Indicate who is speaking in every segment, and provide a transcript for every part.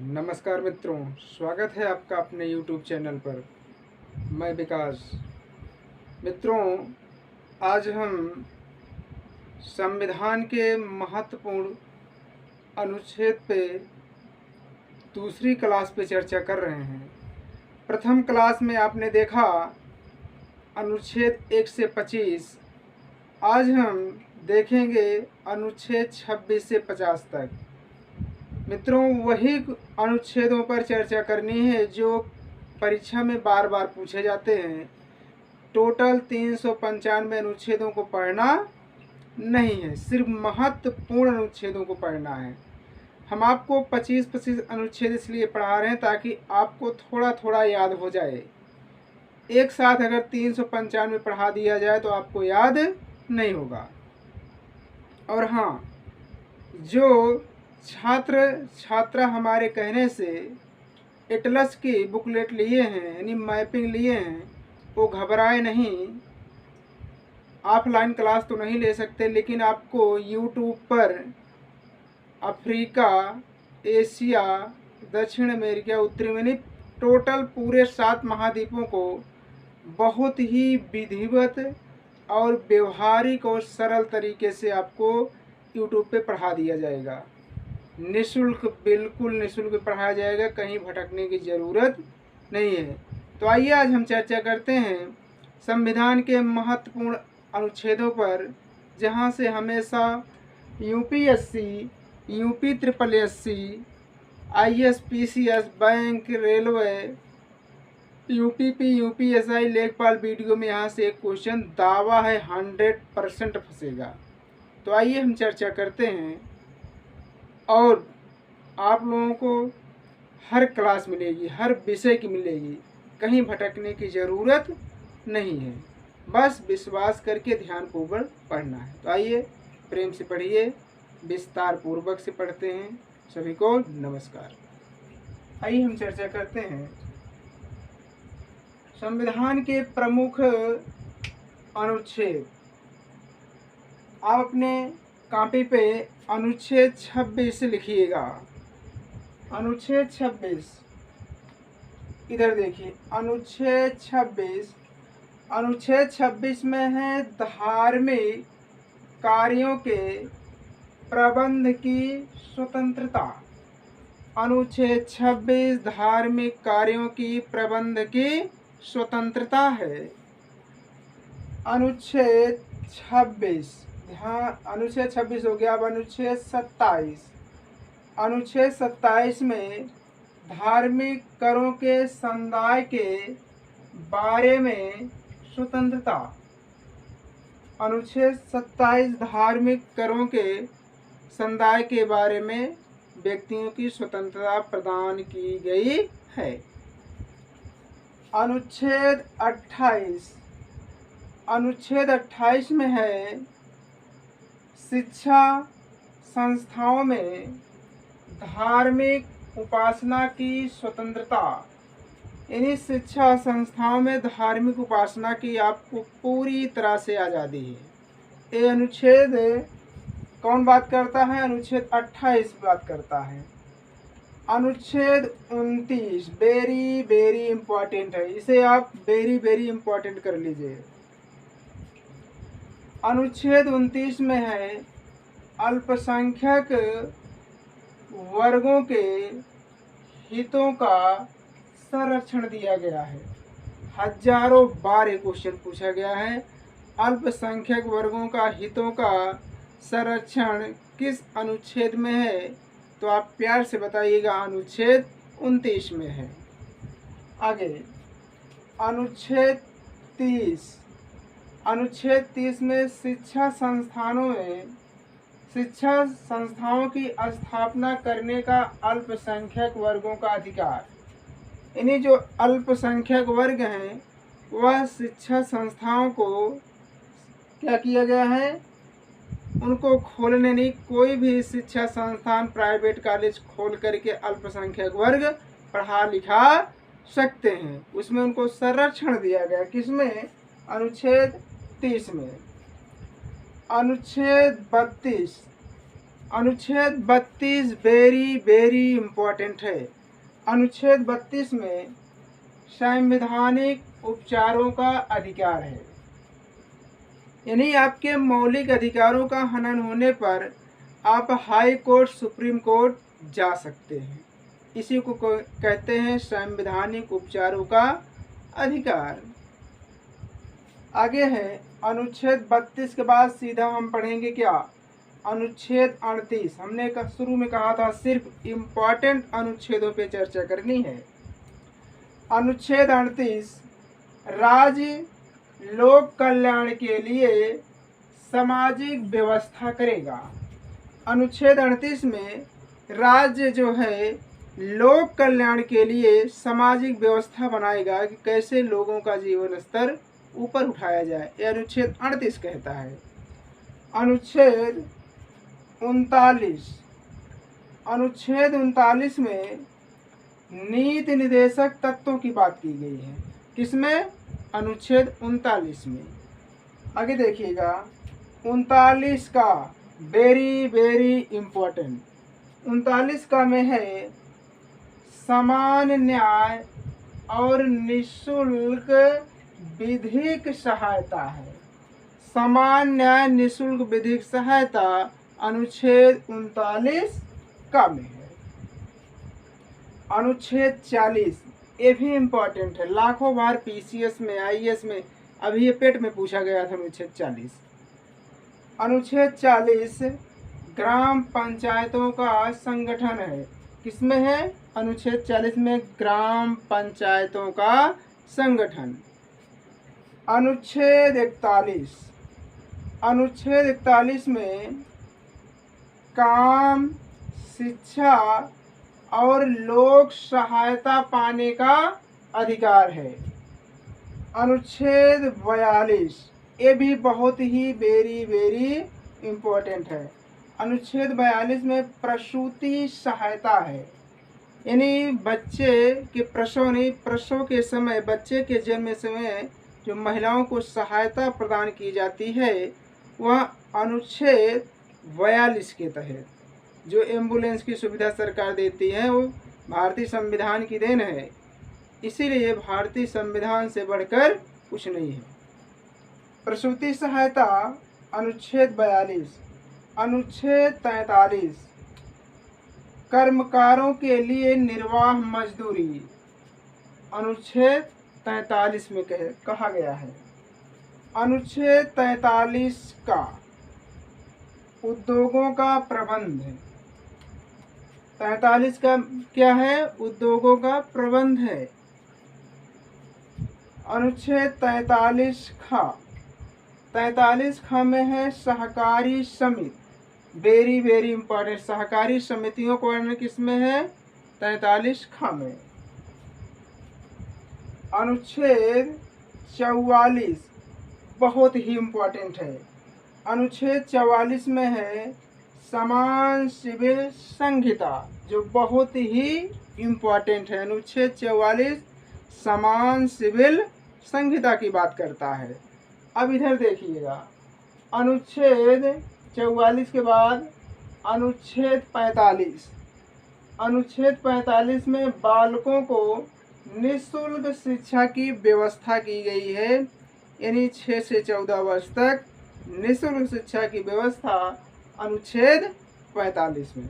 Speaker 1: नमस्कार मित्रों, स्वागत है आपका अपने YouTube चैनल पर। मैं विकास। मित्रों, आज हम संविधान के महत्वपूर्ण अनुच्छेद पे दूसरी क्लास पे चर्चा कर रहे हैं। प्रथम क्लास में आपने देखा अनुच्छेद 1 से 25। आज हम देखेंगे अनुच्छेद 26 से 50 तक। मित्रों, वही अनुच्छेदों पर चर्चा करनी है जो परीक्षा में बार बार पूछे जाते हैं। टोटल 395 अनुच्छेदों को पढ़ना नहीं है, सिर्फ महत्वपूर्ण अनुच्छेदों को पढ़ना है। हम आपको 25-25 अनुच्छेद इसलिए पढ़ा रहे हैं ताकि आपको थोड़ा थोड़ा याद हो जाए। एक साथ अगर 395 पढ़ा दिया जाए तो आपको याद नहीं होगा। और हाँ, जो छात्रा हमारे कहने से एटलस की बुकलेट लिए हैं, यानी मैपिंग लिए हैं, वो घबराए नहीं। ऑफलाइन क्लास तो नहीं ले सकते, लेकिन आपको यूट्यूब पर अफ्रीका, एशिया, दक्षिण अमेरिका, उत्तरी यानी टोटल पूरे 7 महाद्वीपों को बहुत ही विधिवत और व्यवहारिक और सरल तरीके से आपको यूट्यूब पे पढ़ा दिया जाएगा। निःशुल्क, बिल्कुल निःशुल्क पढ़ाया जाएगा, कहीं भटकने की ज़रूरत नहीं है। तो आइए आज हम चर्चा करते हैं संविधान के महत्वपूर्ण अनुच्छेदों पर, जहां से हमेशा UPSC, UP triple SC, ISPCS, bank, railway, UPP, UPSI, लेखपाल वीडियो में यहाँ से एक क्वेश्चन दावा है 100% फंसेगा। तो आइए हम चर्चा करते हैं। और आप लोगों को हर क्लास मिलेगी, हर विषय की मिलेगी, कहीं भटकने की ज़रूरत नहीं है। बस विश्वास करके ध्यानपूर्वक पढ़ना है। तो आइए प्रेम से पढ़िए, विस्तार पूर्वक से पढ़ते हैं। सभी को नमस्कार। आइए हम चर्चा करते हैं संविधान के प्रमुख अनुच्छेद। आप अपने कॉपी पे अनुच्छेद 26 लिखिएगा। अनुच्छेद 26, इधर देखिए, अनुच्छेद 26 में है धार्मिक कार्यों के प्रबंध की स्वतंत्रता। अनुच्छेद 26 धार्मिक कार्यों की प्रबंध की स्वतंत्रता है। अनुच्छेद 26, हाँ, अनुच्छेद 26 हो गया। अब अनुच्छेद 27। अनुच्छेद 27 में धार्मिक करों के संदाय के बारे में स्वतंत्रता। अनुच्छेद 27 धार्मिक करों के संदाय के बारे में व्यक्तियों की स्वतंत्रता प्रदान की गई है। अनुच्छेद 28। अनुच्छेद 28 में है शिक्षा संस्थाओं में धार्मिक उपासना की स्वतंत्रता। इन्हीं शिक्षा संस्थाओं में धार्मिक उपासना की आपको पूरी तरह से आज़ादी है। ये अनुच्छेद कौन बात करता है? अनुच्छेद 28 बात करता है। अनुच्छेद 29 वेरी वेरी इम्पॉर्टेंट है, इसे आप वेरी वेरी इम्पॉर्टेंट कर लीजिए। अनुच्छेद 29 में है अल्पसंख्यक वर्गों के हितों का संरक्षण दिया गया है। हजारों बार ये क्वेश्चन पूछा गया है। अल्पसंख्यक वर्गों का हितों का संरक्षण किस अनुच्छेद में है? तो आप प्यार से बताइएगा, अनुच्छेद 29 में है। आगे अनुच्छेद 30। अनुच्छेद 30 में शिक्षा संस्थाओं की स्थापना करने का अल्पसंख्यक वर्गों का अधिकार। इन्हीं जो अल्पसंख्यक वर्ग हैं, वह शिक्षा संस्थाओं को क्या किया गया है? उनको खोलने नहीं, कोई भी शिक्षा संस्थान, प्राइवेट कॉलेज खोल करके अल्पसंख्यक वर्ग पढ़ा लिखा सकते हैं। उसमें उनको संरक्षण दिया गया। किसमें? अनुच्छेद 30 में। अनुच्छेद 32। अनुच्छेद 32 वेरी वेरी इम्पोर्टेंट है। अनुच्छेद 32 में संवैधानिक उपचारों का अधिकार है, यानी आपके मौलिक अधिकारों का हनन होने पर आप हाई कोर्ट सुप्रीम कोर्ट जा सकते हैं। इसी को कहते हैं संवैधानिक उपचारों का अधिकार। आगे है अनुच्छेद 32 के बाद सीधा हम पढ़ेंगे क्या, अनुच्छेद 38। हमने शुरू में कहा था सिर्फ इम्पॉर्टेंट अनुच्छेदों पे चर्चा करनी है। अनुच्छेद 38 राज्य लोक कल्याण के लिए सामाजिक व्यवस्था करेगा। अनुच्छेद 38 में राज्य जो है लोक कल्याण के लिए सामाजिक व्यवस्था बनाएगा कि कैसे लोगों का जीवन स्तर ऊपर उठाया जाए, यह अनुच्छेद 38 कहता है। अनुच्छेद 39, अनुच्छेद 39 में नीति निर्देशक तत्वों की बात की गई है। किसमें? अनुच्छेद 39 में। आगे देखिएगा 39 का वेरी वेरी इम्पोर्टेंट, 39 का में है समान न्याय और निःशुल्क विधिक सहायता है। समान न्याय निःशुल्क विधिक सहायता अनुच्छेद 39 का में है। अनुच्छेद 40 ये भी इम्पोर्टेंट है, लाखों बार पीसीएस में आईएएस में अभी ये पेट में पूछा गया था। अनुच्छेद 40, अनुच्छेद 40 ग्राम पंचायतों का संगठन है। किसमें है? अनुच्छेद 40 में ग्राम पंचायतों का संगठन। अनुच्छेद 41, अनुच्छेद 41 में काम, शिक्षा और लोक सहायता पाने का अधिकार है। अनुच्छेद 42 ये भी बहुत ही वेरी वेरी इम्पोर्टेंट है। अनुच्छेद 42 में प्रसूति सहायता है, यानी बच्चे के प्रसव नहीं, प्रसव के समय बच्चे के जन्म समय जो महिलाओं को सहायता प्रदान की जाती है वह अनुच्छेद 42 के तहत। जो एम्बुलेंस की सुविधा सरकार देती है वो भारतीय संविधान की देन है, इसीलिए भारतीय संविधान से बढ़कर कुछ नहीं है। प्रसूति सहायता अनुच्छेद 42। अनुच्छेद 43 कर्मकारों के लिए निर्वाह मजदूरी अनुच्छेद 43 में कहा गया है। अनुच्छेद 43 का उद्योगों का प्रबंध है। 43 का क्या है? उद्योगों का प्रबंध है। अनुच्छेद 43 ख में है सहकारी समिति, वेरी वेरी इंपॉर्टेंट। सहकारी समितियों को वर्णन किसमें है? 43 ख में। अनुच्छेद 44 बहुत ही इम्पोर्टेंट है। अनुच्छेद 44 में है समान सिविल संहिता, जो बहुत ही इम्पोर्टेंट है। अनुच्छेद 44 समान सिविल संहिता की बात करता है। अब इधर देखिएगा, अनुच्छेद 44 के बाद अनुच्छेद 45। अनुच्छेद 45 में बालकों को निःशुल्क शिक्षा की व्यवस्था की गई है, यानी 6 से 14 वर्ष तक निःशुल्क शिक्षा की व्यवस्था अनुच्छेद 45 में।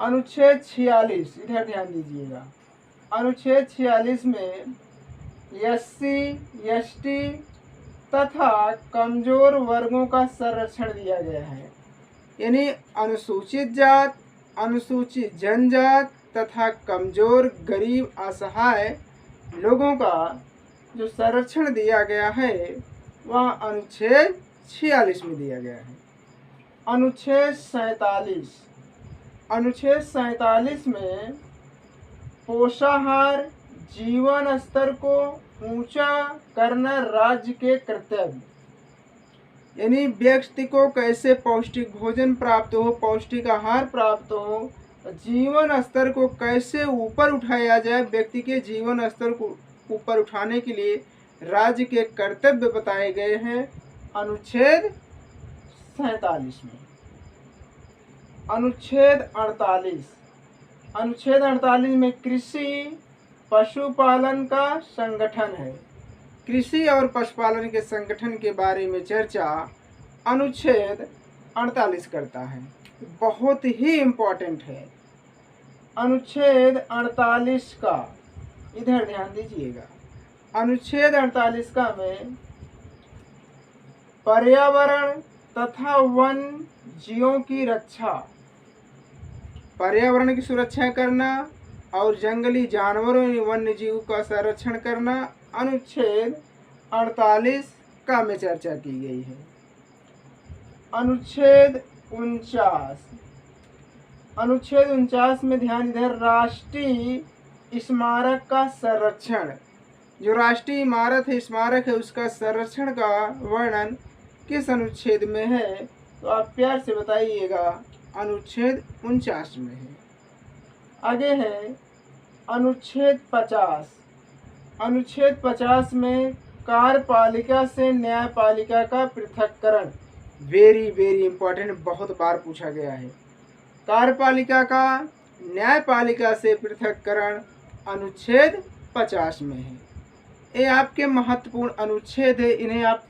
Speaker 1: अनुच्छेद 46 इधर ध्यान दीजिएगा। अनुच्छेद 46 में एससी, एसटी तथा कमजोर वर्गों का संरक्षण दिया गया है, यानी अनुसूचित जात, अनुसूचित जनजात तथा कमजोर, गरीब, असहाय लोगों का जो संरक्षण दिया गया है वह अनुच्छेद 46 में दिया गया है। अनुच्छेद 47, अनुच्छेद 47 में पोषाहार, जीवन स्तर को ऊंचा करना राज्य के कर्तव्य, यानी व्यक्ति को कैसे पौष्टिक भोजन प्राप्त हो, पौष्टिक आहार प्राप्त हो, जीवन स्तर को कैसे ऊपर उठाया जाए, व्यक्ति के जीवन स्तर को ऊपर उठाने के लिए राज्य के कर्तव्य बताए गए हैं अनुच्छेद 47 में। अनुच्छेद 48। अनुच्छेद 48 में कृषि पशुपालन का संगठन है। कृषि और पशुपालन के संगठन के बारे में चर्चा अनुच्छेद 48 करता है। बहुत ही इम्पोर्टेंट है। अनुच्छेद 48 का इधर ध्यान दीजिएगा। अनुच्छेद 48 का में पर्यावरण तथा वन्य जीवों की रक्षा, पर्यावरण की सुरक्षा करना और जंगली जानवरों एवं वन्य जीवों का संरक्षण करना अनुच्छेद 48 का में चर्चा की गई है। अनुच्छेद 49। अनुच्छेद 49 में ध्यान इधर राष्ट्रीय स्मारक का संरक्षण, जो राष्ट्रीय इमारत है, स्मारक है, उसका संरक्षण का वर्णन किस अनुच्छेद में है, तो आप प्यार से बताइएगा। अनुच्छेद 49 में है। आगे है अनुच्छेद 50। अनुच्छेद 50 में कार्यपालिका से न्यायपालिका का पृथक्करण, वेरी वेरी इंपॉर्टेंट, बहुत बार पूछा गया है। कार्यपालिका का न्यायपालिका से पृथक्करण अनुच्छेद 50 में है। ये आपके महत्वपूर्ण अनुच्छेद है, इन्हें आप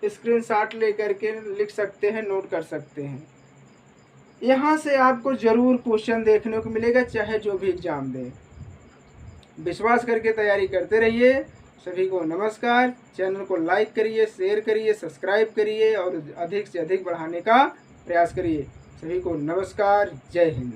Speaker 1: स्क्रीनशॉट लेकर के लिख सकते हैं, नोट कर सकते हैं। यहाँ से आपको ज़रूर क्वेश्चन देखने को मिलेगा, चाहे जो भी एग्जाम दे। विश्वास करके तैयारी करते रहिए। सभी को नमस्कार। चैनल को लाइक करिए, शेयर करिए, सब्सक्राइब करिए और अधिक से अधिक बढ़ाने का प्रयास करिए। सभी को नमस्कार। जय हिंद।